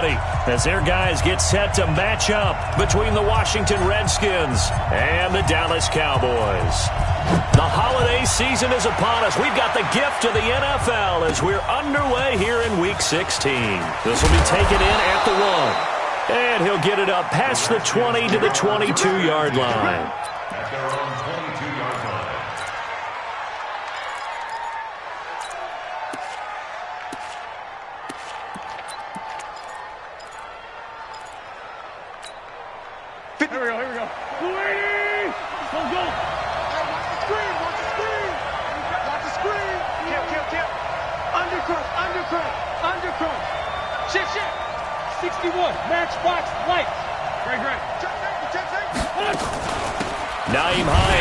As their guys get set to match up between the Washington Redskins and the Dallas Cowboys. The holiday season is upon us. We've got the gift of the NFL as we're underway here in Week 16. This will be taken in at the 1. And he'll get it up past the 20 to the 22-yard line.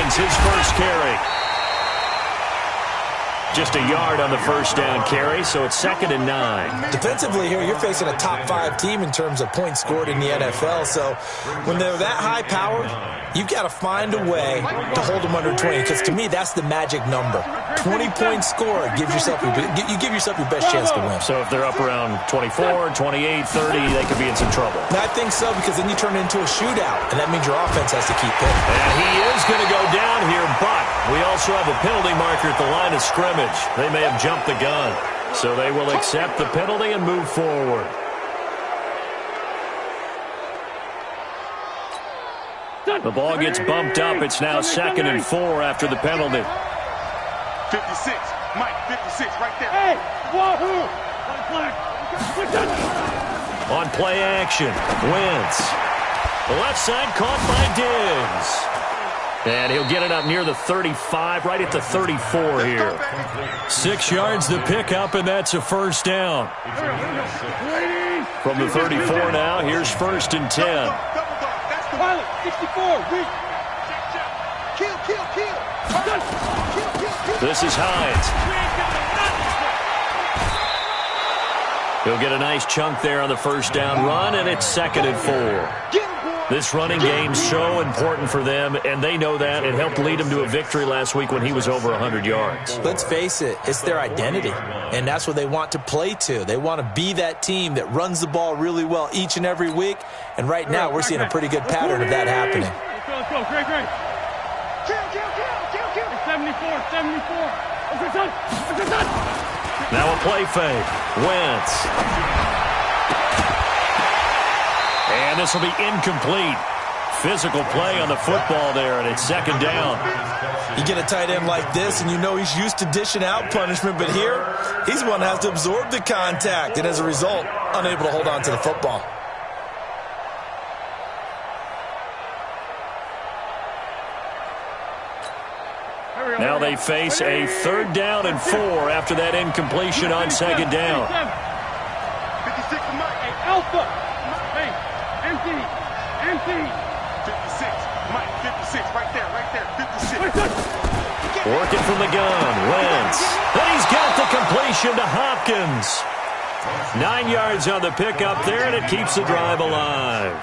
His first carry. Just a yard on the first down carry, so it's 2nd and 9. Defensively here, you're facing a top-5 team in terms of points scored in the NFL, so when they're that high power, you've got to find a way to hold them under 20, because to me, that's the magic number. 20 points scored, you give yourself your best chance to win. So if they're up around 24, 28, 30, they could be in some trouble. I think so, because then you turn it into a shootout, and that means your offense has to keep hitting. And he is going to go down here, but we also have a penalty marker at the line of scrimmage. They may have jumped the gun, so they will accept the penalty and move forward. The ball gets bumped up. It's now 2nd and 4 after the penalty. 56, Mike, 56, right there. Hey, wahoo! On play action, Wentz. The left side caught by Diggs. And he'll get it up near the 35, right at the 34 here. 6 yards the pickup, and that's a first down. From the 34 now, here's 1st and 10. Pilot, 64, weak. Kill. This is Hines. He'll get a nice chunk there on the first down run, and it's 2nd and 4. This running game's so important for them, and they know that. It helped lead them to a victory last week when he was over 100 yards. Let's face it, it's their identity, and that's what they want to play to. They want to be that team that runs the ball really well each and every week, and right now we're seeing a pretty good pattern of that happening. Let's go. Great. Kill. 74. Now a play fake. Wentz. And this will be incomplete. Physical play on the football there, and it's 2nd down. You get a tight end like this, and you know he's used to dishing out punishment, but here, he's the one that has to absorb the contact, and as a result, unable to hold on to the football. Now they face a 3rd down and 4 after that incompletion on 2nd down. 56, hey, Alpha. Hey, empty. 56, Mike, 56, right there, 56. Working from the gun, Wentz. And he's got the completion to Hopkins. 9 yards on the pickup there, and it keeps the drive alive.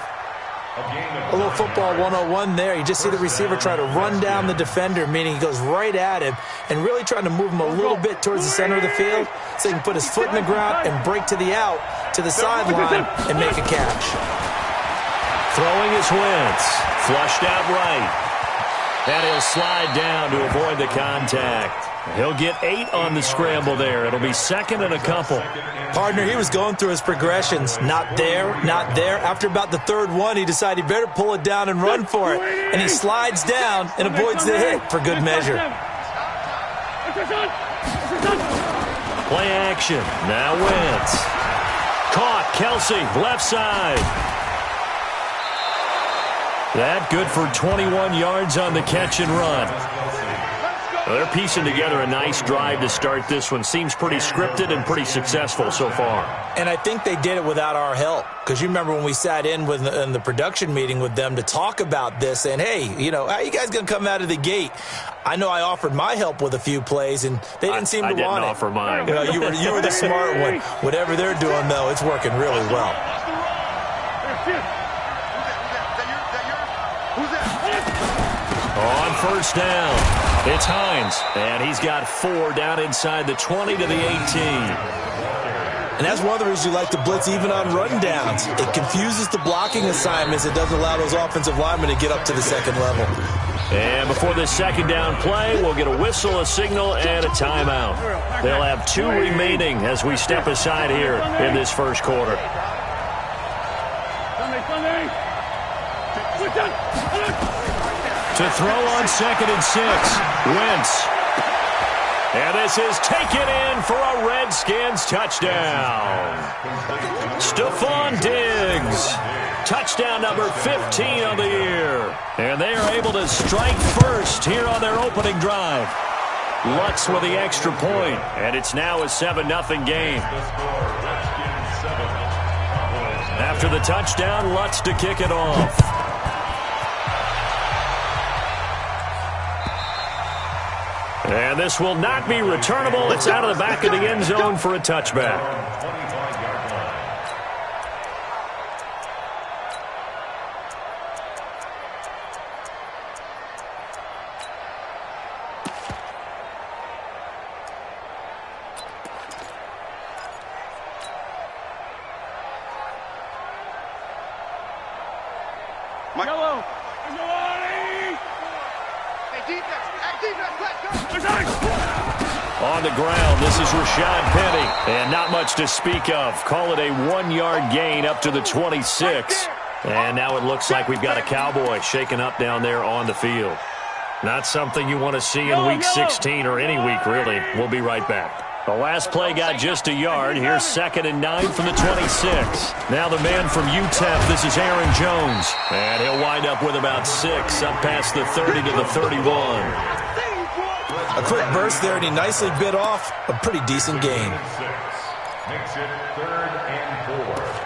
A little football 101 there. You just see the receiver try to run down the defender, meaning he goes right at him and really trying to move him a little bit towards the center of the field so he can put his foot in the ground and break to the out, to the sideline, and make a catch. Throwing is Wentz. Flushed out right. And he'll slide down to avoid the contact. He'll get 8 on the scramble there. It'll be 2nd and a couple. Partner, he was going through his progressions. Not there. After about the 3rd one, he decided he better pull it down and run for it. And he slides down and avoids the hit for good measure. Play action. Now Wentz. Caught. Kelsey, left side. That good for 21 yards on the catch and run. They're piecing together a nice drive to start this one. Seems pretty scripted and pretty successful so far. And I think they did it without our help. Because you remember when we sat in the production meeting with them to talk about this, and hey, you know, how are you guys going to come out of the gate? I know I offered my help with a few plays, and they didn't seem to want it. I didn't offer mine. You know, you were the smart one. Whatever they're doing, though, it's working really well. On first down, it's Hines, and he's got 4 down inside the 20 to the 18. And that's one of the reasons you like to blitz even on run downs. It confuses the blocking assignments. It doesn't allow those offensive linemen to get up to the second level. And before this second down play, we'll get a whistle, a signal, and a timeout. They'll have 2 remaining as we step aside here in this first quarter. To throw on 2nd and 6, Wentz. And this is taken in for a Redskins touchdown. Stephon Diggs. Touchdown number 15 on the year. And they are able to strike first here on their opening drive. Lutz with the extra point, and it's now a 7-0 game. After the touchdown, Lutz to kick it off. And this will not be returnable. It's out of the back of the end zone for a touchback. Yellow. On the ground, this is Rashad Penny. And not much to speak of. Call it a 1-yard gain up to the 26. And now it looks like we've got a Cowboy shaken up down there on the field. Not something you want to see in Week 16 or any week, really. We'll be right back. The last play got just a yard. Here's 2nd and 9 from the 26. Now the man from UTEP, this is Aaron Jones. And he'll wind up with about 6 up past the 30 to the 31. A quick burst there, and he nicely bit off a pretty decent gain. Makes it 3rd and 4.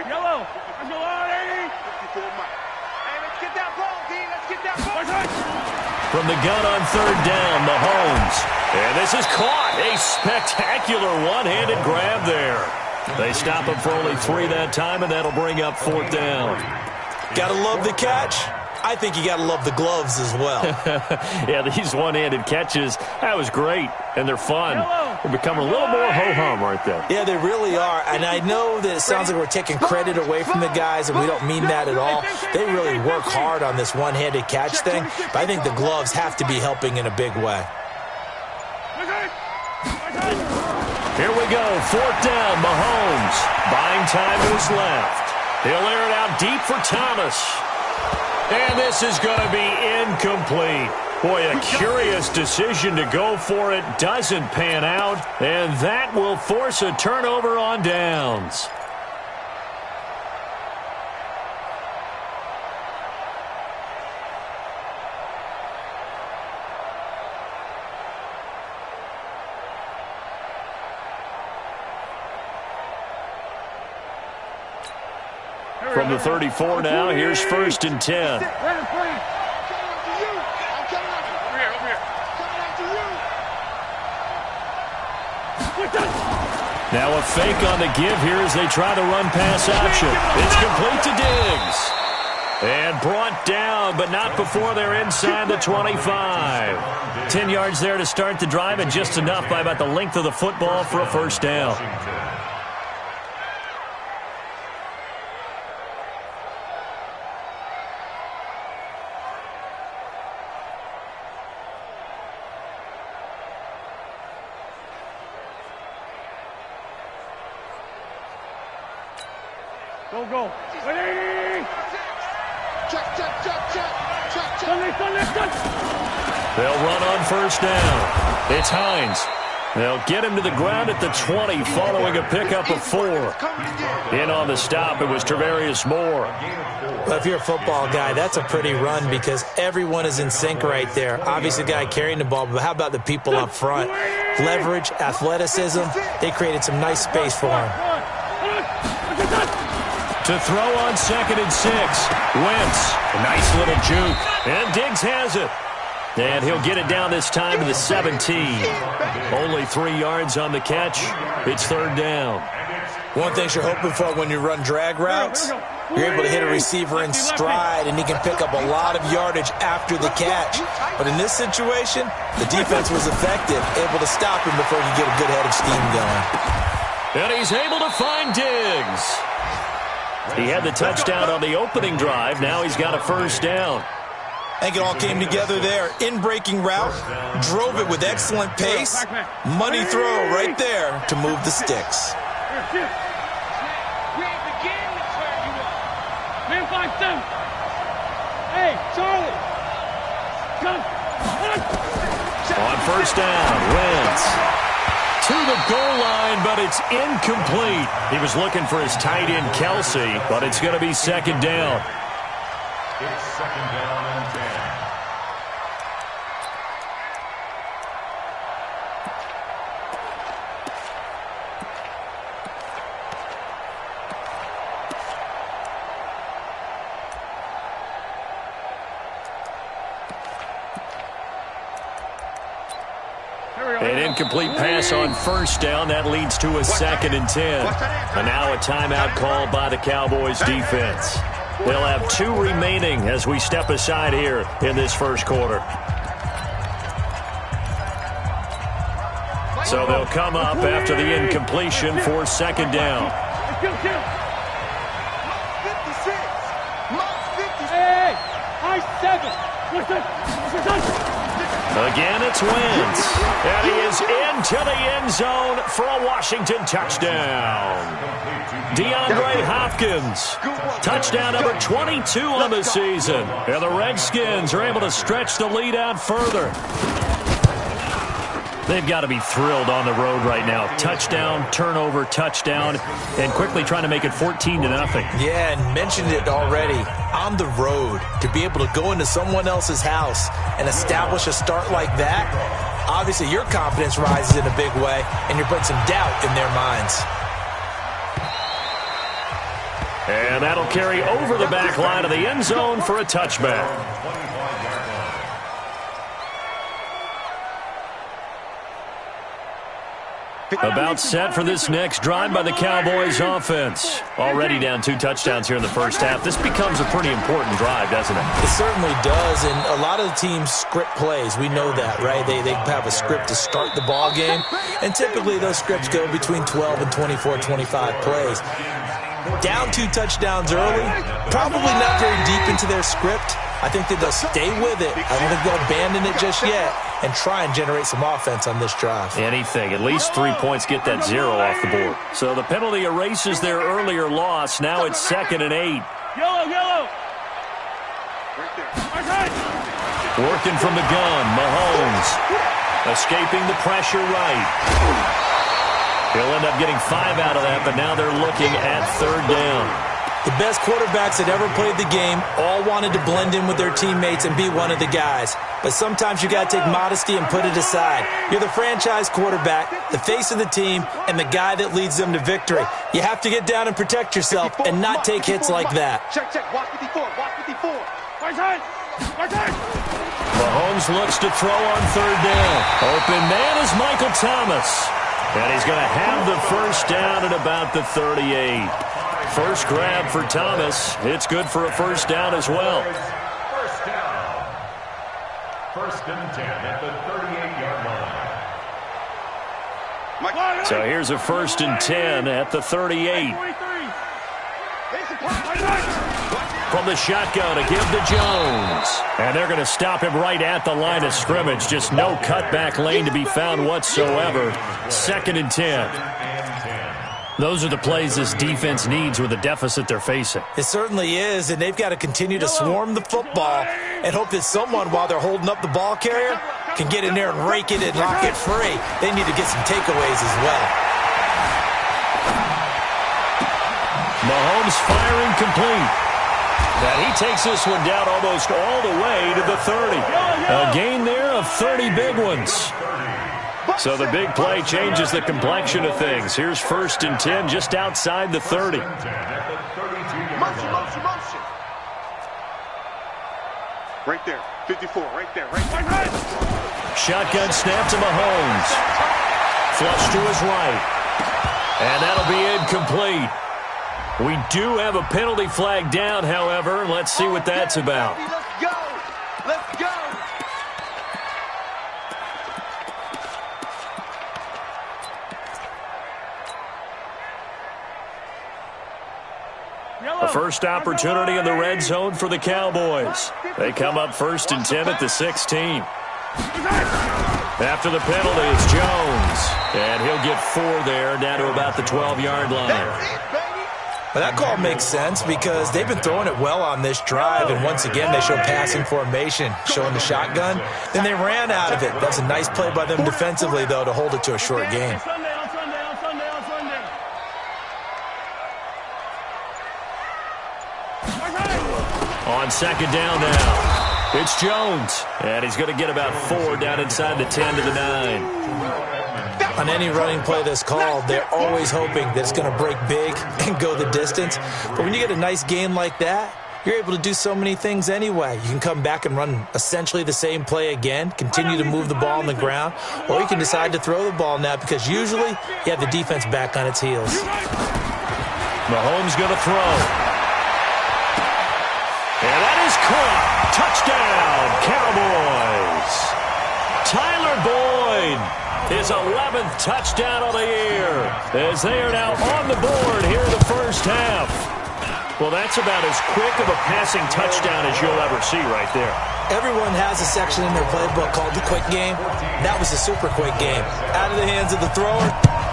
Yellow. From the gun on 3rd down, Mahomes. And this is caught. A spectacular one-handed grab there. They stop him for only 3 that time, and that'll bring up 4th down. Gotta love the catch. I think you gotta love the gloves as well. Yeah, these one-handed catches, that was great, and they're fun. They're becoming a little more ho-hum right there. Yeah, they really are, and I know that it sounds like we're taking credit away from the guys, and we don't mean that at all. They really work hard on this one-handed catch thing, but I think the gloves have to be helping in a big way. Here we go, 4th down, Mahomes. Buying time to his left. He'll air it out deep for Thomas. And this is going to be incomplete. Boy, a curious decision to go for it. Doesn't pan out. And that will force a turnover on downs. From the 34 now, here's 1st and 10. Now a fake on the give here as they try to run pass action. It's complete to Diggs. And brought down, but not before they're inside the 25. 10 yards there to start the drive, and just enough by about the length of the football for a 1st down. Go. Ready? Check. They'll run on 1st down. It's Hines. They'll get him to the ground at the 20 following a pickup of 4. In on the stop, it was Travarius Moore. Well, if you're a football guy, that's a pretty run because everyone is in sync right there. Obviously, the guy carrying the ball, but how about the people up front? Leverage, athleticism, they created some nice space for him. To throw on 2nd and 6. Wentz. A nice little juke. And Diggs has it. And he'll get it down this time to the 17. Only 3 yards on the catch. It's third down. One thing you're hoping for when you run drag routes, you're able to hit a receiver in stride, and he can pick up a lot of yardage after the catch. But in this situation, the defense was effective, able to stop him before he could get a good head of steam going. And he's able to find Diggs. He had the touchdown on the opening drive. Now he's got a first down. I think it all came together there. In-breaking route, drove it with excellent pace. Money throw right there to move the sticks. Man 5-7. Hey, Charlie. Come. On first down, Wentz to the goal line, but it's incomplete. He was looking for his tight end, Kelsey, but it's going to be second down. It's second down and 10. An incomplete pass on first down. That leads to a second and 10. And now a timeout called by the Cowboys defense. They'll have 2 remaining as we step aside here in this first quarter. So they'll come up after the incompletion for second down. Hey, I-7. Again, it's Wentz. And he is into the end zone for a Washington touchdown. DeAndre Hopkins, touchdown number 22 on the season. And the Redskins are able to stretch the lead out further. They've got to be thrilled on the road right now. Touchdown, turnover, touchdown, and quickly trying to make it 14-0. Yeah, and mentioned it already. On the road, to be able to go into someone else's house and establish a start like that, obviously your confidence rises in a big way, and you're putting some doubt in their minds. And that'll carry over the back line of the end zone for a touchback. About set for this next drive by the Cowboys offense. Already down 2 touchdowns here in the first half. This becomes a pretty important drive, doesn't it? It certainly does, and a lot of the teams script plays. We know that, right? They have a script to start the ball game, and typically those scripts go between 12 and 24, 25 plays. Down 2 touchdowns early, probably not very deep into their script. I think that they'll stay with it. I don't think they'll abandon it just yet and try and generate some offense on this drive. Anything. At least 3 points get that 0 off the board. So the penalty erases their earlier loss. Now it's 2nd and 8. Yellow. Working from the gun, Mahomes. Escaping the pressure right. He'll end up getting 5 out of that, but now they're looking at third down. The best quarterbacks that ever played the game all wanted to blend in with their teammates and be one of the guys. But sometimes you got to take modesty and put it aside. You're the franchise quarterback, the face of the team, and the guy that leads them to victory. You have to get down and protect yourself and not take hits like that. Check. Watch 54. Mahomes looks to throw on third down. Open man is Michael Thomas. And he's going to have the first down at about the 38. First grab for Thomas. It's good for a first down as well. First down. First and 10 at the 38-yard line. So here's a first and 10 at the 38. From the shotgun to give to Jones. And they're going to stop him right at the line of scrimmage. Just no cutback lane to be found whatsoever. 2nd and 10. Those are the plays this defense needs with the deficit they're facing. It certainly is, and they've got to continue to swarm the football and hope that someone, while they're holding up the ball carrier, can get in there and rake it and knock it free. They need to get some takeaways as well. Mahomes firing complete. And he takes this one down almost all the way to the 30. A gain there of 30 big ones. So the big play changes the complexion of things. Here's 1st and 10 just outside the 30. Motion. Right there. 54. Right there. Right there. Shotgun snap to Mahomes. Flush to his right. And that'll be incomplete. We do have a penalty flag down, however. Let's see what that's about. Let's go. Let's go. A first opportunity in the red zone for the Cowboys. They come up 1st and 10 at the 16. After the penalty, it's Jones. And he'll get 4 there, down to about the 12-yard line. But that call makes sense because they've been throwing it well on this drive, and once again they show passing formation, showing the shotgun. Then they ran out of it. That's a nice play by them defensively, though, to hold it to a short game. On second down now, it's Jones, and he's going to get about 4 down inside the 10 to the 9. On any running play that's called, they're always hoping that it's going to break big and go the distance. But when you get a nice gain like that, you're able to do so many things anyway. You can come back and run essentially the same play again, continue to move the ball on the ground, or you can decide to throw the ball now because usually you have the defense back on its heels. Mahomes going to throw. And that is caught. Touchdown, Cowboys. Tyler Boyd, his 11th touchdown of the year, as they are now on the board here in the first half. Well, that's about as quick of a passing touchdown as you'll ever see right there. Everyone has a section in their playbook called the quick game. That was a super quick game. Out of the hands of the thrower,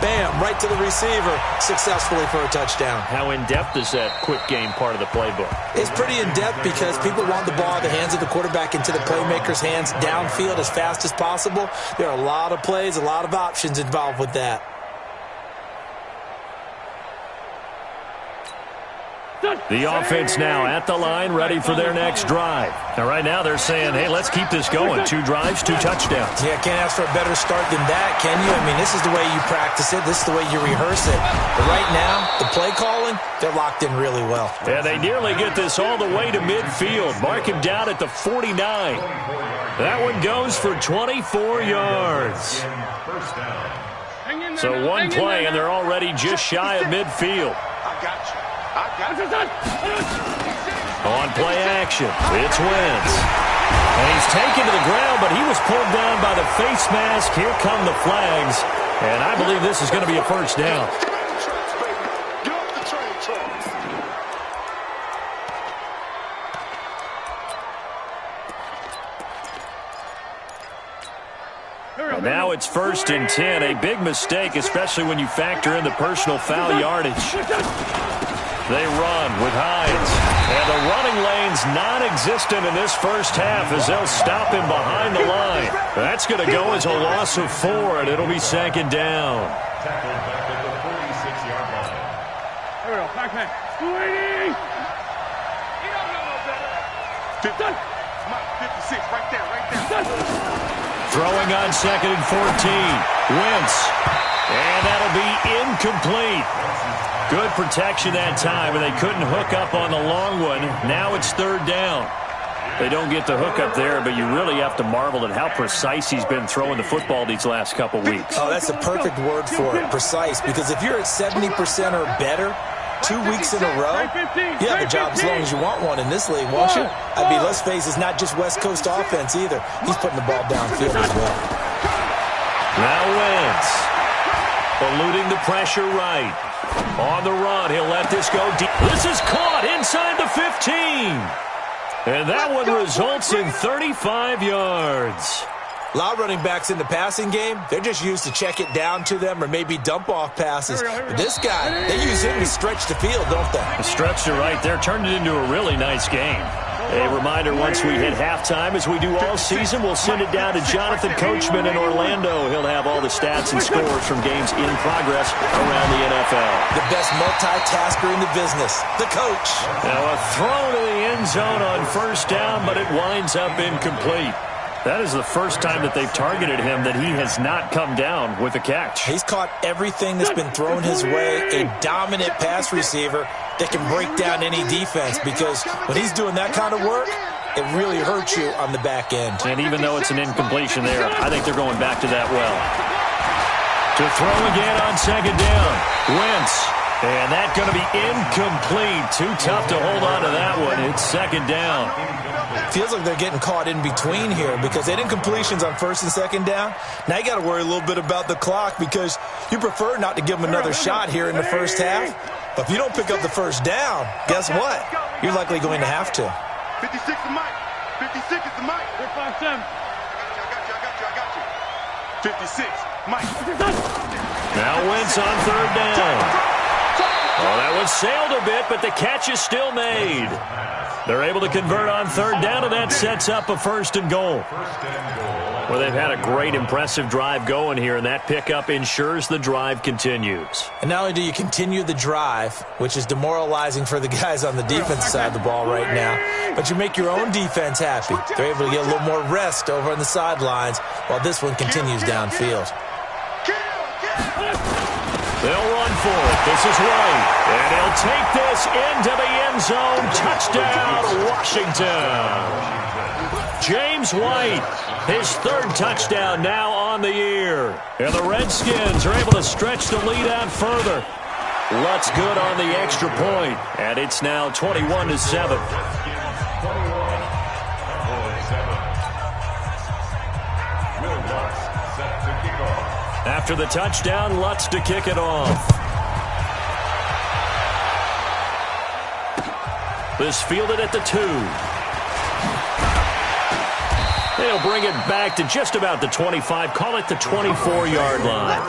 bam, right to the receiver, successfully for a touchdown. How in-depth is that quick game part of the playbook? It's pretty in-depth because people want the ball out of the hands of the quarterback into the playmaker's hands downfield as fast as possible. There are a lot of plays, a lot of options involved with that. The offense now at the line, ready for their next drive. Now, right now, they're saying, hey, let's keep this going. 2 drives, 2 touchdowns. Yeah, can't ask for a better start than that, can you? I mean, this is the way you practice it. This is the way you rehearse it. But right now, the play calling, they're locked in really well. And they nearly get this all the way to midfield. Mark him down at the 49. That one goes for 24 yards. So one play, and they're already just shy of midfield. I got you. On play action, it's Wentz. And he's taken to the ground, but he was pulled down by the face mask. Here come the flags. And I believe this is going to be a first down. Get off the train tracks. And now it's 1st and 10. A big mistake, especially when you factor in the personal foul yardage. They run with Hines. And the running lane's non-existent in this first half as they'll stop him behind the line. That's going to go as a loss of 4, and it'll be second down. Tackled back at the 46-yard line. Here we go. Back man. 280. He don't know no better. 50. Come on, 56. Right there. Right there. Throwing on 2nd and 14. Wentz. And that'll be incomplete. Good protection that time, and they couldn't hook up on the long one. Now it's 3rd down. They don't get the hook up there, but you really have to marvel at how precise he's been throwing the football these last couple weeks. Oh, that's a perfect word for it, precise, because if you're at 70% or better 2 weeks in a row, you have a job as long as you want one in this league, won't you? I mean, let's face it, it's not just West Coast offense either. He's putting the ball downfield as well. Now Wentz, eluding the pressure right. On the run, he'll let this go deep. This is caught inside the 15. And that one results in 35 yards. A lot of running backs in the passing game, they're just used to check it down to them or maybe dump-off passes. But this guy, they use him to stretch the field, don't they? The stretch to right there turned it into a really nice game. A reminder, once we hit halftime, as we do all season, we'll send it down to Jonathan Coachman in Orlando. He'll have all the stats and scores from games in progress around the NFL. The best multitasker in the business, the coach. Now a throw to the end zone on 1st down, but it winds up incomplete. That is the first time that they've targeted him that he has not come down with a catch. He's caught everything that's been thrown his way, a dominant pass receiver that can break down any defense, because when he's doing that kind of work, it really hurts you on the back end. And even though it's an incompletion there, I think they're going back to that well. To throw again on second down. Wentz. And that's going to be incomplete. Too tough to hold on to that one. It's second down. Feels like they're getting caught in between here because they had incompletions on first and second down. Now you got to worry a little bit about the clock because you prefer not to give them another shot here in the first half. But if you don't pick up the first down, guess what? You're likely going to have to. 56 is Mike. 56 is the Mike. I got you. 56, Mike. Now Wentz on third down. Oh, that one sailed a bit, but the catch is still made. They're able to convert on third down, and that sets up a first and goal. Well, they've had a great, impressive drive going here, and that pickup ensures the drive continues. And not only do you continue the drive, which is demoralizing for the guys on the defense side of the ball right now, but you make your own defense happy. They're able to get a little more rest over on the sidelines while this one continues downfield. They'll run for it. This is White. And he'll take this into the end zone. Touchdown, Washington. James White, his third touchdown now on the year. And the Redskins are able to stretch the lead out further. Lutz good on the extra point. And it's now 21-7. After the touchdown, Lutz to kick it off. This fielded at the 2. They'll bring it back to just about the 25. Call it the 24-yard line.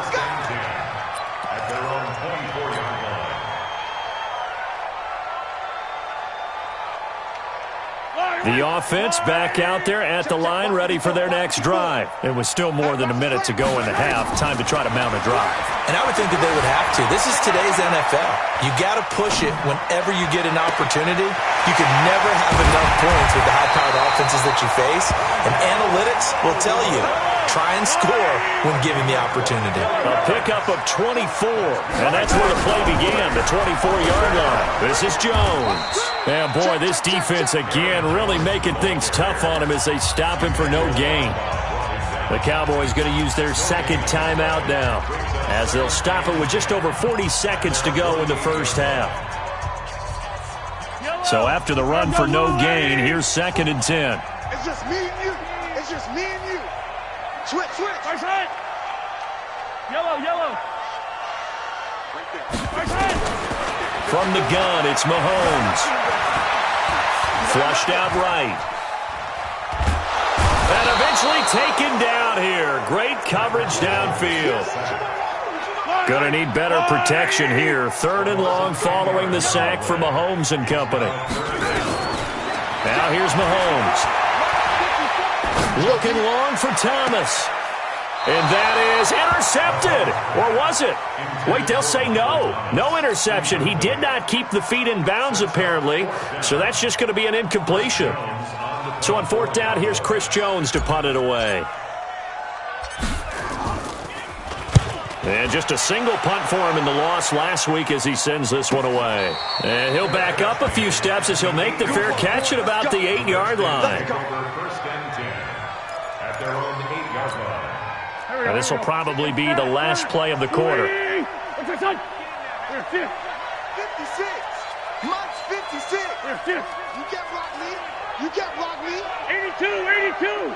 The offense back out there at the line, ready for their next drive. It was still more than a minute to go in the half. Time to try to mount a drive. And I would think that they would have to. This is today's NFL. You got to push it whenever you get an opportunity. You can never have enough points with the high-powered offenses that you face. And analytics will tell you, try and score when given the opportunity. A pickup of 24, and that's where the play began, the 24-yard line. This is Jones. And boy, this defense again really making things tough on him as they stop him for no gain. The Cowboys going to use their second timeout now as they'll stop it with just over 40 seconds to go in the first half. So after the run for no gain, here's 2nd and 10. It's just me and you. It's just me and you. Switch. Right side. Yellow. Right there. Right side. From the gun, it's Mahomes. Flushed out right. And eventually taken down here. Great coverage downfield. Going to need better protection here. 3rd and long following the sack for Mahomes and company. Now here's Mahomes. Looking long for Thomas. And that is intercepted. Or was it? Wait, they'll say no. No interception. He did not keep the feet in bounds, apparently. So that's just going to be an incompletion. So on 4th down, here's Chris Jones to punt it away. And just a single punt for him in the loss last week as he sends this one away. And he'll back up a few steps as he'll make the fair catch at about the 8-yard line. And this will probably be the last play of the quarter. 56. Mike's 56. You can't block me. 82.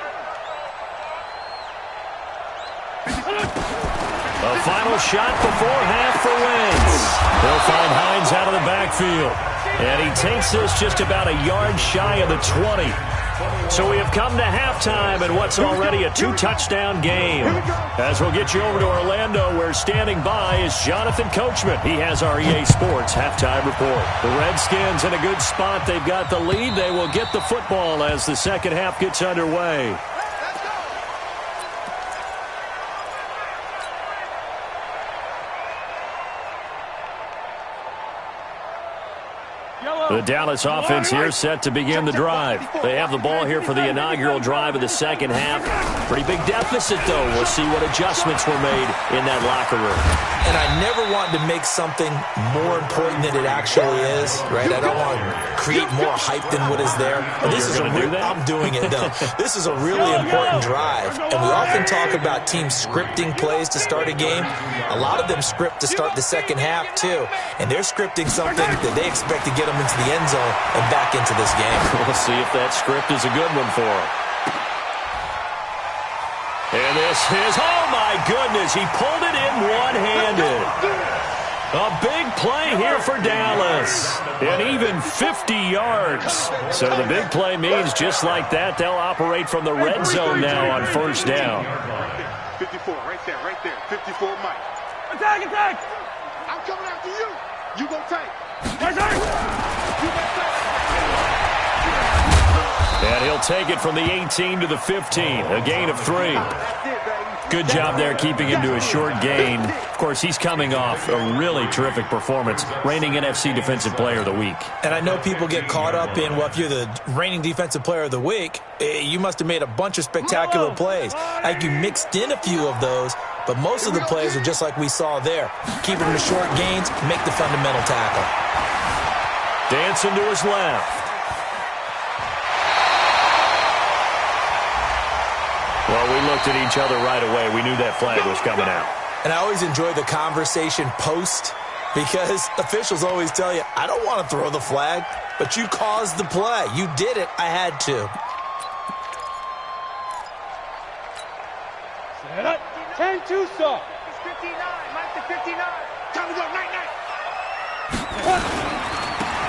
A final shot before half for Wentz. They'll find Hines out of the backfield. And he takes this just about a yard shy of the 20. So we have come to halftime in what's already a 2-touchdown game. As we'll get you over to Orlando, where standing by is Jonathan Coachman. He has our EA Sports halftime report. The Redskins in a good spot. They've got the lead. They will get the football as the second half gets underway. The Dallas offense here set to begin the drive. They have the ball here for the inaugural drive of the second half. Pretty big deficit, though. We'll see what adjustments were made in that locker room. And I never want to make something more important than it actually is, right? I don't want to create more hype than what is there. But this is I'm doing it, though. This is a really important drive. And we often talk about teams scripting plays to start a game. A lot of them script to start the second half, too. And they're scripting something that they expect to get them into the end zone and back into this game. We'll see if that script is a good one for them. And this is, oh my goodness, he pulled it in one-handed. A big play here for Dallas. And even 50 yards. So the big play means just like that, they'll operate from the red zone now on first down. 54, right there, 54, Mike. Attack, attack! I'm coming after you. You go tank. And he'll take it from the 18 to the 15, a gain of 3. Good job there keeping him to a short gain. Of course, he's coming off a really terrific performance, reigning NFC Defensive Player of the Week. And I know people get caught up in, well, if you're the reigning Defensive Player of the Week, you must have made a bunch of spectacular plays. Like you mixed in a few of those, but most of the plays are just like we saw there. Keep them to short gains, make the fundamental tackle. Dancing to his left. Well, we looked at each other right away. We knew that flag was coming out. And I always enjoy the conversation post because officials always tell you, I don't want to throw the flag, but you caused the play. You did it. I had to. Set up. 10-2, sir. It's 59, Mike to 59. Time to go, night.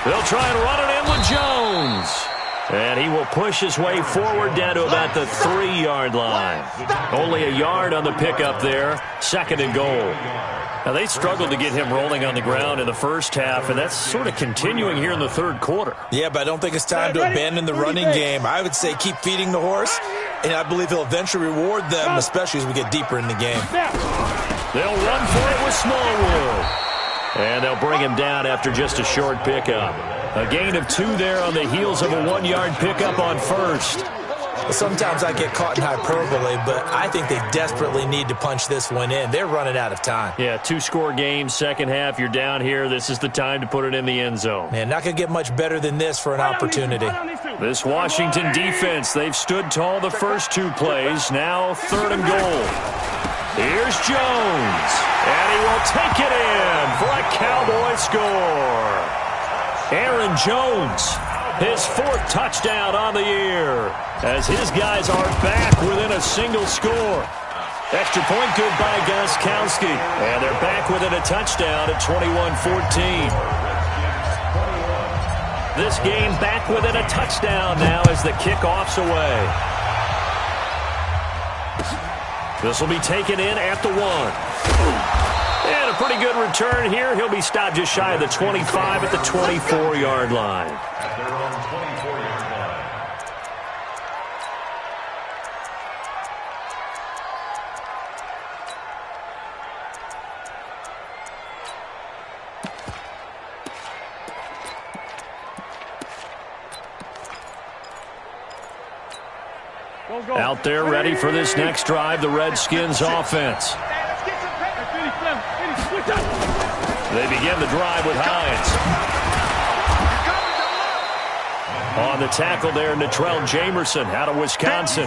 They'll try and run it in with Jones. And he will push his way forward down to about the 3-yard line. Only a yard on the pickup there. 2nd and goal. Now, they struggled to get him rolling on the ground in the first half, and that's sort of continuing here in the third quarter. Yeah, but I don't think it's time to abandon the running game. I would say keep feeding the horse, and I believe he'll eventually reward them, especially as we get deeper in the game. They'll run for it with Smallwood. And they'll bring him down after just a short pickup. A gain of 2 there on the heels of a 1-yard pickup on first. Sometimes I get caught in hyperbole, but I think they desperately need to punch this one in. They're running out of time. Yeah, 2-score game, second half, you're down here. This is the time to put it in the end zone. Man, not going to get much better than this for an opportunity. This Washington defense, they've stood tall the first 2 plays. Now 3rd and goal. Here's Jones. And he will take it in for a Cowboy score. Aaron Jones, his 4th touchdown on the year, as his guys are back within a single score. Extra point good by Gostkowski, and they're back within a touchdown at 21-14. This game back within a touchdown now as the kickoff's away. This will be taken in at the 1. And a pretty good return here. He'll be stopped just shy of the 25 at the 24-yard line. At their own 24-yard line. Out there ready for this next drive, the Redskins offense. They begin the drive with Hines. On the tackle there, Natrell Jamerson out of Wisconsin.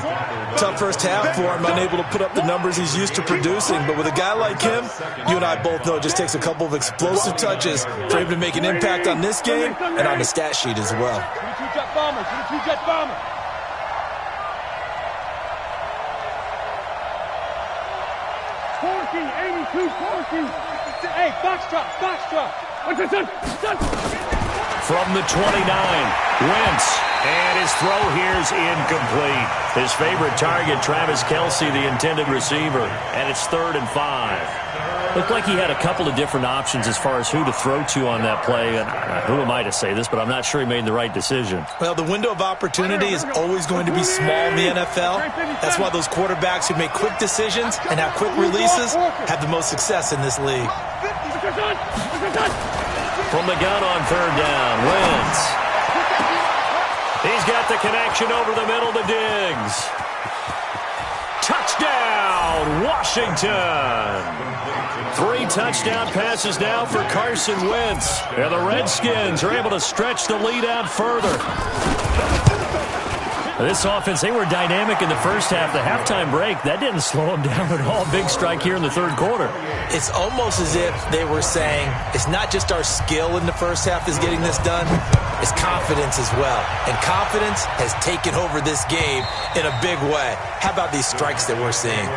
Tough first half for him, unable to put up the numbers he's used to producing. But with a guy like him, you and I both know it just takes a couple of explosive touches for him to make an impact on this game and on the stat sheet as well. 2-jet bomber, 2-jet bomber. Hey, box truck. From the 29, Wentz, and his throw here's incomplete. His favorite target, Travis Kelce, the intended receiver, and it's 3rd and 5. Looked like he had a couple of different options as far as who to throw to on that play. And who am I to say this, but I'm not sure he made the right decision. Well, the window of opportunity is always going to be small in the NFL. That's why those quarterbacks who make quick decisions and have quick releases have the most success in this league. from the gun on third down. Wentz. He's got the connection over the middle to Diggs. Touchdown, Washington. 3 touchdown passes now for Carson Wentz. And the Redskins are able to stretch the lead out further. This offense, they were dynamic in the first half. The halftime break, that didn't slow them down at all. Big strike here in the third quarter. It's almost as if they were saying, it's not just our skill in the first half that's getting this done, it's confidence as well. And confidence has taken over this game in a big way. How about these strikes that we're seeing?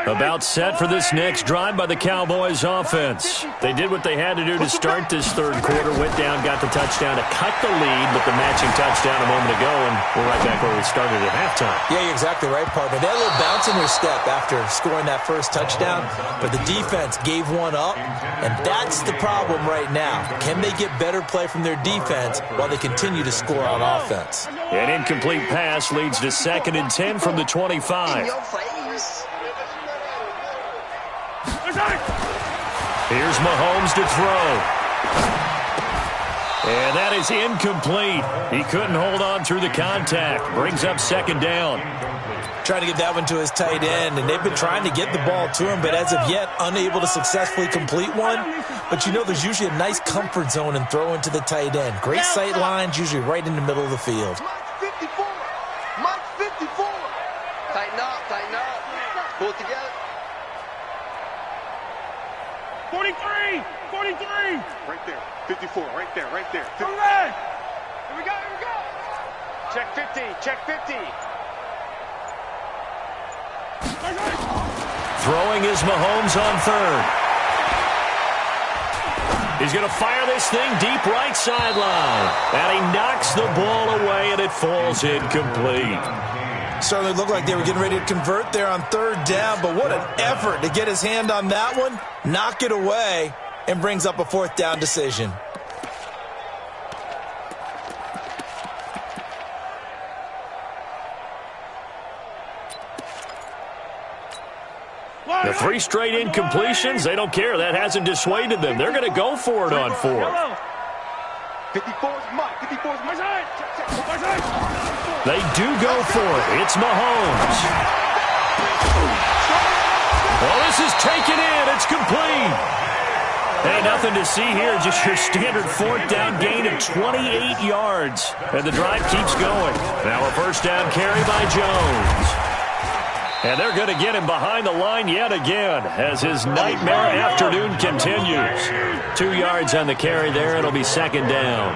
About set for this next drive by the Cowboys offense. They did what they had to do to start this third quarter. Went down, got the touchdown to cut the lead, but the matching touchdown a moment ago, and we're right back where we started at halftime. Yeah, you're exactly right, partner. They had a little bounce in their step after scoring that first touchdown, but the defense gave one up, and that's the problem right now. Can they get better play from their defense while they continue to score on offense? An incomplete pass leads to 2nd and 10 from the 25. Here's Mahomes to throw. And that is incomplete. He couldn't hold on through the contact. Brings up 2nd down. Trying to get that one to his tight end, and they've been trying to get the ball to him, but as of yet, unable to successfully complete one. But you know, there's usually a nice comfort zone in throwing to the tight end. Great sight lines, usually right in the middle of the field. Mike 54. Mike 54. Tighten up, tighten up. Pull it together. 43! 43! Right there. 54. Right there. Right there. 50. Come back! Here we go, here we go! Check 50. Check 50. Throwing is Mahomes on third. He's going to fire this thing deep right sideline. And he knocks the ball away, and it falls incomplete. Certainly looked like they were getting ready to convert there on third down, but what an effort to get his hand on that one, knock it away, and brings up a 4th down decision. The 3 straight incompletions, they don't care. That hasn't dissuaded them. They're going to go for it on 4th. 54's Mike. 54's my side. My side. They do go for it. It's Mahomes. Well, this is taken in. It's complete. Hey, nothing to see here. Just your standard 4th down gain of 28 yards. And the drive keeps going. Now a 1st down carry by Jones. And they're going to get him behind the line yet again as his nightmare afternoon continues. 2 yards on the carry there. It'll be 2nd down.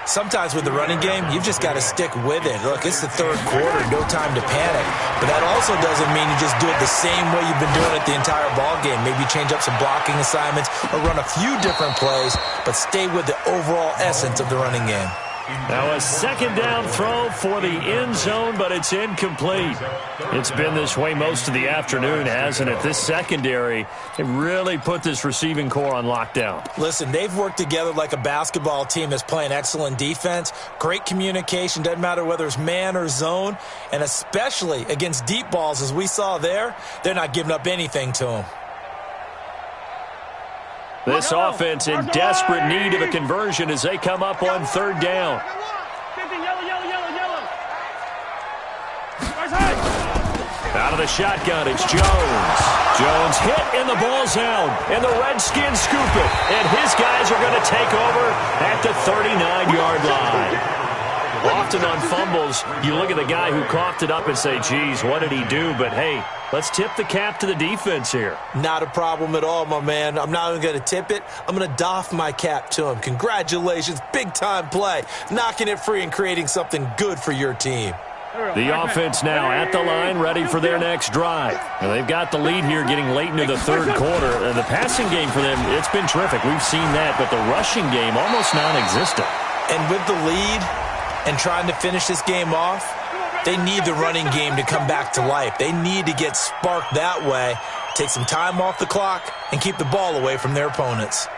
Sometimes with the running game, you've just got to stick with it. Look, it's the third quarter, no time to panic. But that also doesn't mean you just do it the same way you've been doing it the entire ball game. Maybe change up some blocking assignments or run a few different plays, but stay with the overall essence of the running game. Now a 2nd down throw for the end zone, but it's incomplete. It's been this way most of the afternoon, hasn't it? This secondary, it really put this receiving core on lockdown. Listen, they've worked together like a basketball team that's playing excellent defense. Great communication, doesn't matter whether it's man or zone. And especially against deep balls, as we saw there, they're not giving up anything to them. This offense in desperate need of a conversion as they come up on 3rd down. Out of the shotgun, it's Jones. Jones hit, and the ball's out. And the Redskins scoop it. And his guys are going to take over at the 39-yard line. Often on fumbles, you look at the guy who coughed it up and say, geez, what did he do? But, hey, let's tip the cap to the defense here. Not a problem at all, my man. I'm not even going to tip it. I'm going to doff my cap to him. Congratulations. Big-time play. Knocking it free and creating something good for your team. The offense now at the line, ready for their next drive. And they've got the lead here getting late into the third quarter. And the passing game for them, it's been terrific. We've seen that. But the rushing game, almost non-existent. And with the lead and trying to finish this game off, They need the running game to come back to life. They need to get sparked that way, take some time off the clock, and keep the ball away from their opponents.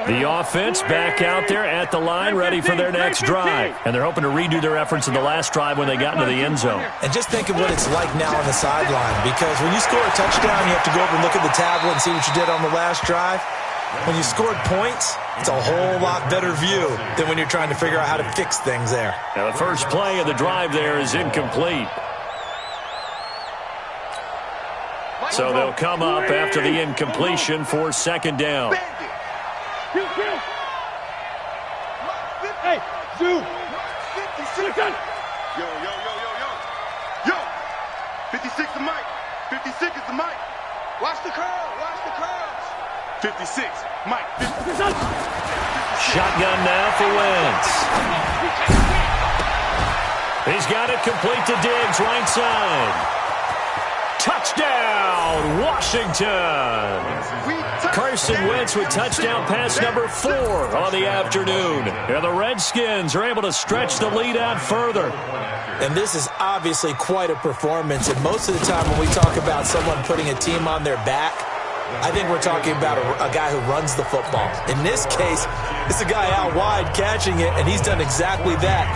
The offense back out there at the line, ready for their next drive. And they're hoping to redo their efforts in the last drive when they got into the end zone. And just think of what it's like now on the sideline, because when you score a touchdown, you have to go over and look at the tablet and see what you did on the last drive. When you scored points, it's a whole lot better view than when you're trying to figure out how to fix things there. Now the first play of the drive there is incomplete. So they'll come up after the incompletion for second down. Hey, Zoo. 56. Yo. 56 the mic. 56 is the mic. Watch the curls. 56. Mike. 56. Shotgun now for Wentz. He's got it complete to Diggs, right side. Touchdown, Washington. Carson Wentz with touchdown pass number 4 on the afternoon. And the Redskins are able to stretch the lead out further. And this is obviously quite a performance. And most of the time when we talk about someone putting a team on their back, I think we're talking about a guy who runs the football. In this case, it's a guy out wide catching it, and he's done exactly that.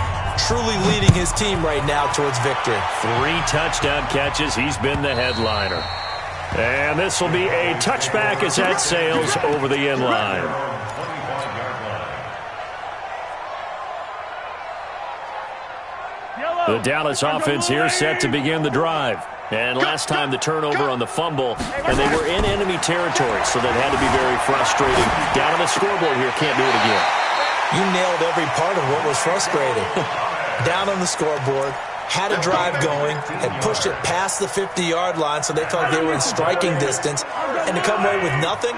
Truly leading his team right now towards victory. 3 touchdown catches. He's been the headliner. And this will be a touchback as that sails over the end line. The Dallas offense here set to begin the drive. And last time the turnover on the fumble, and they were in enemy territory, so that had to be very frustrating. Down on the scoreboard here, can't do it again. You nailed every part of what was frustrating. Down on the scoreboard, had a drive going, had pushed it past the 50-yard line, so they felt they were in striking distance, and to come away with nothing,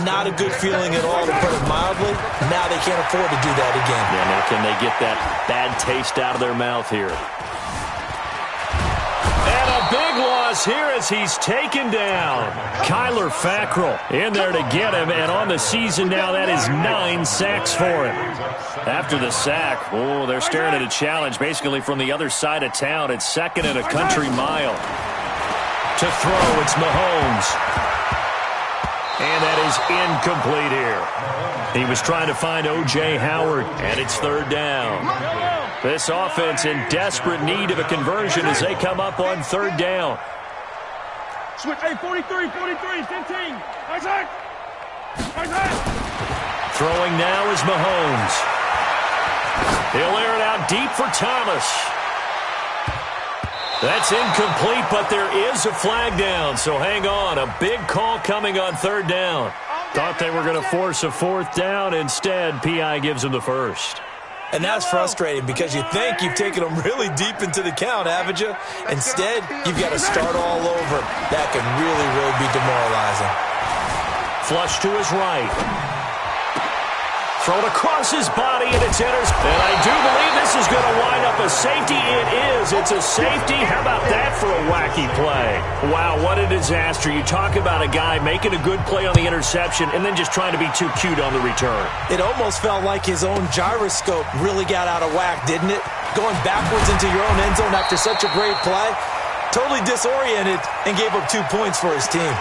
not a good feeling at all, to put it mildly. Now they can't afford to do that again. Yeah, now can they get that bad taste out of their mouth here? And a big loss here as he's taken down. Kyler Fackrell in there to get him, and on the season now, that is 9 sacks for him. After the sack, they're staring at a challenge basically from the other side of town. It's second and a country mile. To throw, it's Mahomes. And that is incomplete here. He was trying to find O.J. Howard, and it's third down. This offense in desperate need of a conversion as they come up on third down. Switch. Hey, 43, 15. Isaac. Throwing now is Mahomes. He'll air it out deep for Thomas. That's incomplete, but there is a flag down, so hang on. A big call coming on third down. Thought they were going to force a fourth down. Instead, P.I. gives them the first. And that's frustrating because you think you've taken them really deep into the count, haven't you? Instead, you've got to start all over. That can really, really be demoralizing. Flush to his right. Thrown across his body, and it's intercepted. And I do believe this is going to wind up a safety. It is. It's a safety. How about that for a wacky play? Wow, what a disaster. You talk about a guy making a good play on the interception and then just trying to be too cute on the return. It almost felt like his own gyroscope really got out of whack, didn't it? Going backwards into your own end zone after such a great play. Totally disoriented and gave up 2 points for his team.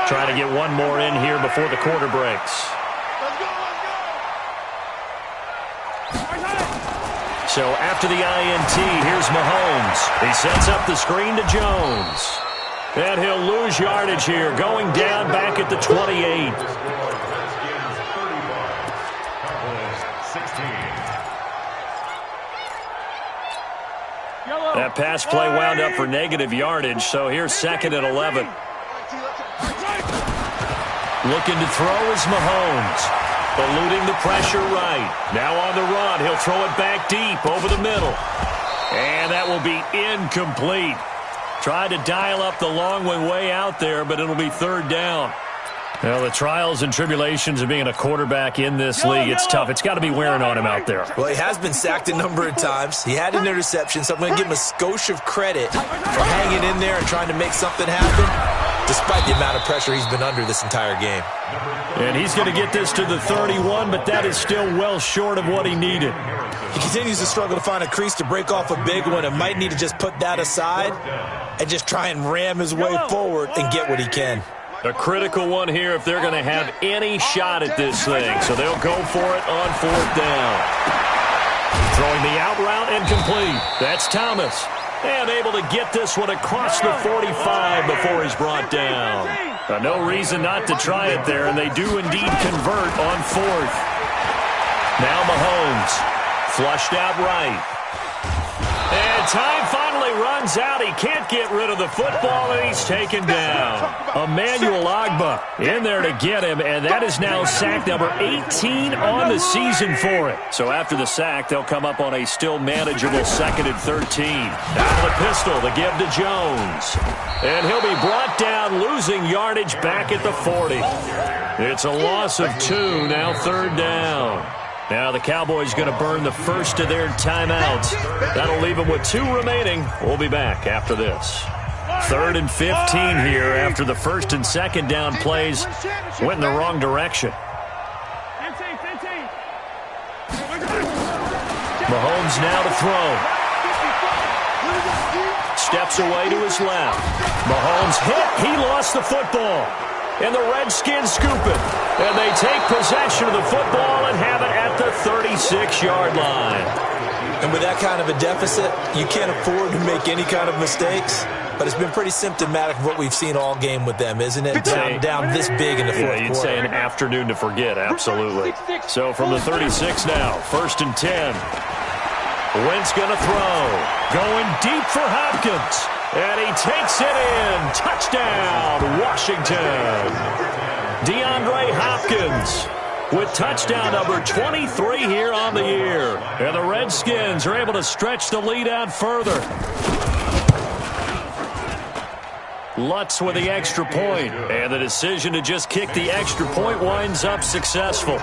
Trying to get one more in here before the quarter breaks. So after the INT, here's Mahomes. He sets up the screen to Jones. And he'll lose yardage here, going down back at the 28. That pass play wound up for negative yardage, so here's second and 11. Looking to throw is Mahomes. Eluding the pressure right. Now on the run. He'll throw it back deep over the middle. And that will be incomplete. Tried to dial up the long way out there, but it'll be third down. Well, the trials and tribulations of being a quarterback in this league, it's tough. It's got to be wearing on him out there. Well, he has been sacked a number of times. He had an interception, so I'm going to give him a skosh of credit for hanging in there and trying to make something happen, despite the amount of pressure he's been under this entire game. And he's going to get this to the 31, but that is still well short of what he needed. He continues to struggle to find a crease to break off a big one and might need to just put that aside and just try and ram his way forward and get what he can. A critical one here if they're going to have any shot at this thing. So they'll go for it on 4th down. Throwing the out route and complete. That's Thomas. And able to get this one across the 45 before he's brought down. No reason not to try it there, and they do indeed convert on 4th. Now Mahomes. Flushed out right. And time finally runs out. He can't get rid of the football, and he's taken down. Emmanuel Ogbah in there to get him, and that is now sack number 18 on the season for it. So after the sack, they'll come up on a still manageable 2nd and 13. Out of the pistol, the give to Jones. And he'll be brought down, losing yardage back at the 40. It's a loss of 2, now 3rd down. Now the Cowboys going to burn the first of their timeouts. That'll leave them with 2 remaining. We'll be back after this. 3rd and 15 here after the 1st and 2nd down plays went in the wrong direction. Mahomes now to throw. Steps away to his left. Mahomes hit. He lost the football. And the Redskins scoop it. And they take possession of the football and have it at the 36-yard line. And with that kind of a deficit, you can't afford to make any kind of mistakes. But it's been pretty symptomatic of what we've seen all game with them, isn't it? Down this big in the fourth quarter. You'd say an afternoon to forget, absolutely. So from the 36 now, 1st and 10. Wentz going to throw. Going deep for Hopkins. And he takes it in. Touchdown, Washington. DeAndre Hopkins with touchdown number 23 here on the year. And the Redskins are able to stretch the lead out further. Lutz with the extra point. And the decision to just kick the extra point winds up successful.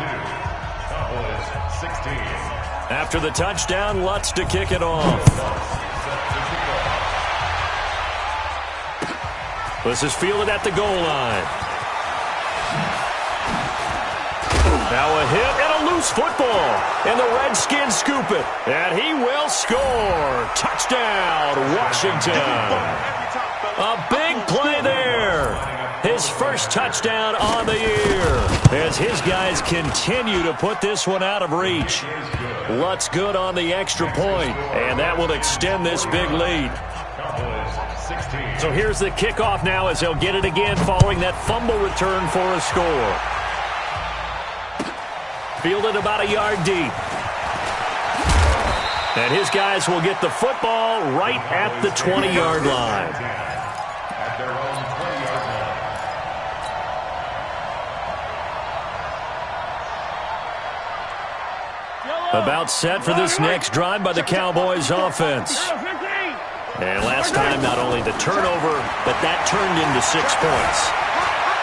After the touchdown, Lutz to kick it off. This is fielded at the goal line. Now a hit and a loose football. And the Redskins scoop it. And he will score. Touchdown, Washington. A big play there. His first touchdown on the year. As his guys continue to put this one out of reach. Lutz good on the extra point. And that will extend this big lead. So here's the kickoff now as they'll get it again following that fumble return for a score. Fielded about a yard deep. And his guys will get the football right at the 20-yard line. At their own 20-yard line. About set for this next drive by the Cowboys offense. And last time, not only the turnover, but that turned into 6 points.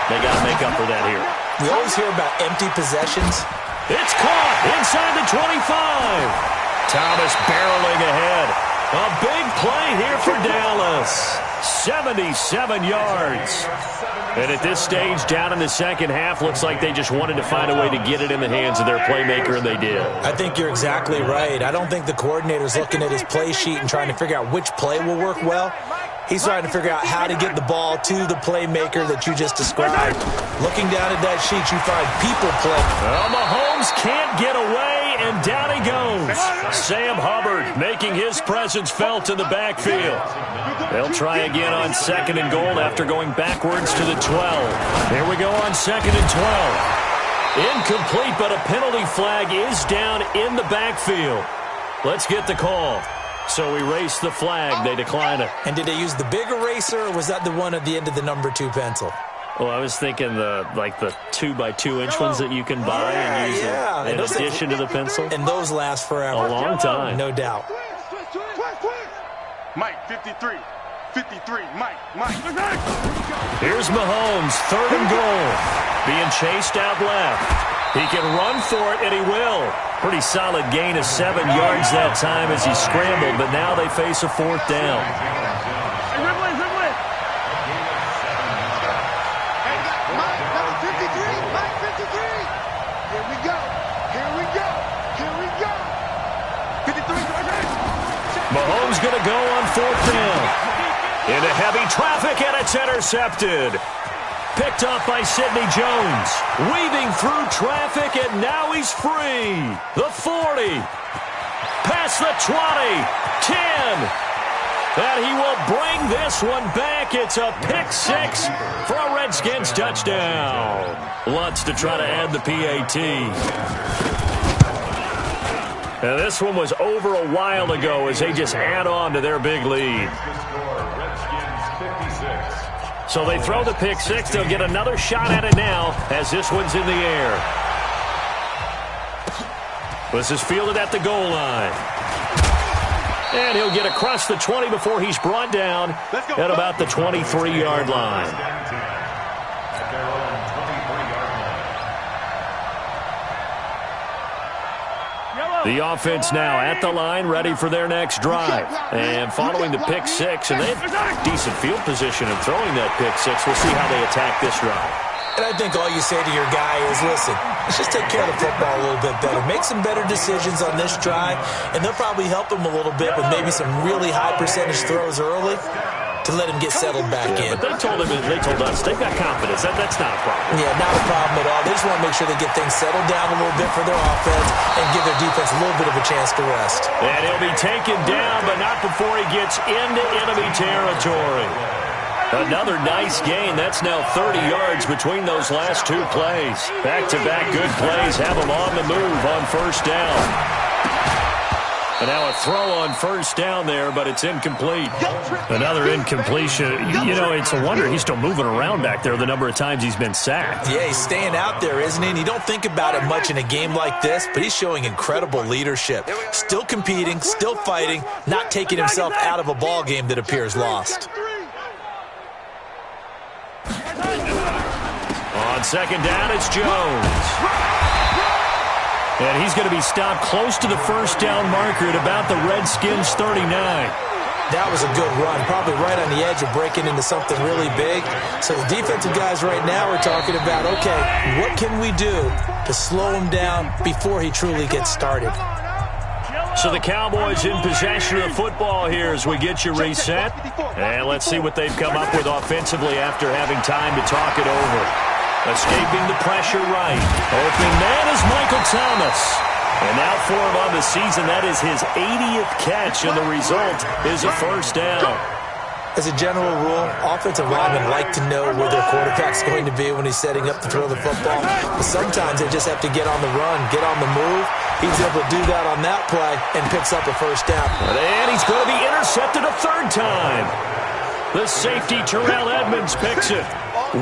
They got to make up for that here. We always hear about empty possessions. It's caught inside the 25. Thomas barreling ahead. A big play here for Dallas. 77 yards. And at this stage, down in the second half, looks like they just wanted to find a way to get it in the hands of their playmaker, and they did. I think you're exactly right. I don't think the coordinator's looking at his play sheet and trying to figure out which play will work well. He's trying to figure out how to get the ball to the playmaker that you just described. Looking down at that sheet, you find people play. Well, Mahomes can't get away, and down he goes. Sam Hubbard making his presence felt in the backfield. They'll try again on 2nd and goal after going backwards to the 12. Here we go on 2nd and 12. Incomplete, but a penalty flag is down in the backfield. Let's get the call. So erase the flag. They decline it. And did they use the big eraser, or was that the one at the end of the number 2 pencil? Well, I was thinking the 2x2-inch ones that you can buy and use in addition to the pencil. And those last forever. A long time. No doubt. Mike, 53. 53, Mike. Here's Mahomes, 3rd and goal. Being chased out left. He can run for it, and he will. Pretty solid gain of 7 yards that time as he scrambled, but now they face a 4th down. Hey, dribble it. Hey, Mike, number 53, Mike 53. Here we go. 53. Mahomes going to go on 4th down. Into heavy traffic, and it's intercepted. Picked up by Sidney Jones. Weaving through traffic, and now he's free. The 40. Past the 20. 10. And he will bring this one back. It's a pick 6 for a Redskins touchdown. Lutz to try to add the PAT. Now, this one was over a while ago as they just add on to their big lead. So they throw the pick 6. They'll get another shot at it now as this one's in the air. This is fielded at the goal line. And he'll get across the 20 before he's brought down at about the 23-yard line. The offense now at the line, ready for their next drive. And following the pick 6, and they have decent field position in throwing that pick 6. We'll see how they attack this drive. And I think all you say to your guy is, listen, let's just take care of the football a little bit better. Make some better decisions on this drive, and they'll probably help him a little bit with maybe some really high percentage throws early to let him get settled back in. But they told us they've got confidence. That's not a problem. Yeah, not a problem at all. They just want to make sure they get things settled down a little bit for their offense and give their defense a little bit of a chance to rest. And he'll be taken down, but not before he gets into enemy territory. Another nice gain. That's now 30 yards between those last 2 plays. Back-to-back good plays have him on the move on 1st down. And now a throw on 1st down there, but it's incomplete. Another incompletion. You know, it's a wonder he's still moving around back there the number of times he's been sacked. Yeah, he's staying out there, isn't he? And you don't think about it much in a game like this, but he's showing incredible leadership. Still competing, still fighting, not taking himself out of a ball game that appears lost. On 2nd down, it's Jones. And he's going to be stopped close to the 1st down marker at about the Redskins' 39. That was a good run, probably right on the edge of breaking into something really big. So the defensive guys right now are talking about, okay, what can we do to slow him down before he truly gets started? So the Cowboys in possession of the football here as we get you reset. And let's see what they've come up with offensively after having time to talk it over. Escaping the pressure right. Open man is Michael Thomas. And now for him on the season, that is his 80th catch, and the result is a 1st down. As a general rule, offensive linemen like to know where their quarterback's going to be when he's setting up to throw the football. But sometimes they just have to get on the run, get on the move. He was able to do that on that play and picks up a 1st down. And he's going to be intercepted a 3rd time. The safety, Terrell Edmonds, picks it.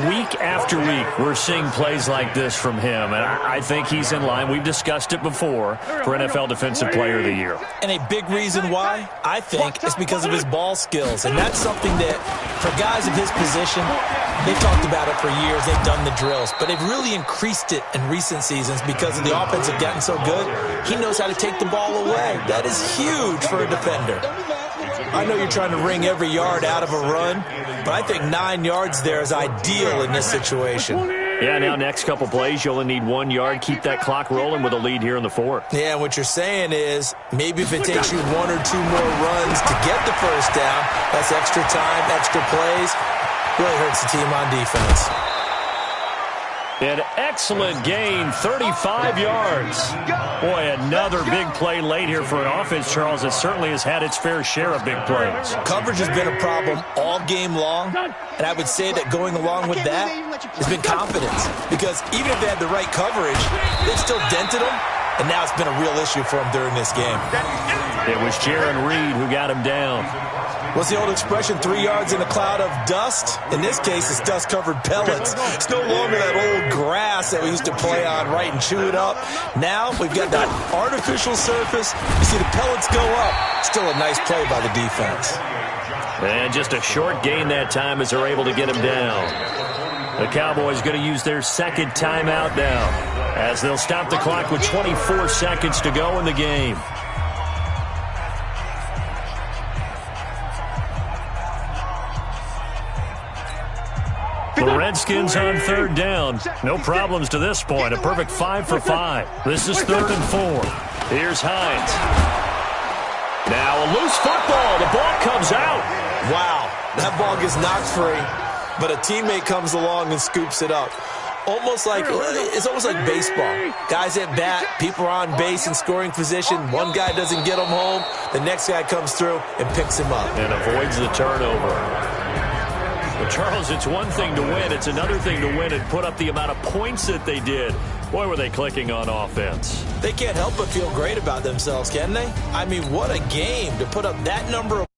Week after week, we're seeing plays like this from him, and I think he's in line. We've discussed it before for NFL Defensive Player of the Year. And a big reason why, I think, is because of his ball skills. And that's something that, for guys of his position, they've talked about it for years. They've done the drills. But they've really increased it in recent seasons because of the offense have gotten so good. He knows how to take the ball away. That is huge for a defender. I know you're trying to wring every yard out of a run, but I think 9 yards there is ideal in this situation. Yeah, now next couple plays, you only need 1 yard. Keep that clock rolling with a lead here in the 4th. Yeah, what you're saying is maybe if it takes you 1 or 2 more runs to get the 1st down, that's extra time, extra plays, really hurts the team on defense. An excellent gain, 35 yards. Boy, another big play late here for an offense, Charles, that certainly has had its fair share of big plays. Coverage has been a problem all game long, and I would say that going along with that has been confidence. Because even if they had the right coverage, they've still dented them, and now it's been a real issue for them during this game. It was Jaron Reed who got him down. What's the old expression, 3 yards in a cloud of dust? In this case, it's dust-covered pellets. It's no longer that old grass that we used to play on, right, and chew it up. Now we've got that artificial surface. You see the pellets go up. Still a nice play by the defense. And just a short gain that time as they're able to get him down. The Cowboys going to use their second timeout now as they'll stop the clock with 24 seconds to go in the game. The Redskins on third down. No problems to this point. A perfect 5 for 5. This is 3rd and 4. Here's Hines. Now a loose football. The ball comes out. Wow, that ball gets knocked free, but a teammate comes along and scoops it up. It's almost like baseball. Guys at bat, people are on base in scoring position. One guy doesn't get him home. The next guy comes through and picks him up. And avoids the turnover. But Charles, it's one thing to win. It's another thing to win and put up the amount of points that they did. Boy, were they clicking on offense. They can't help but feel great about themselves, can they? I mean, what a game to put up that number of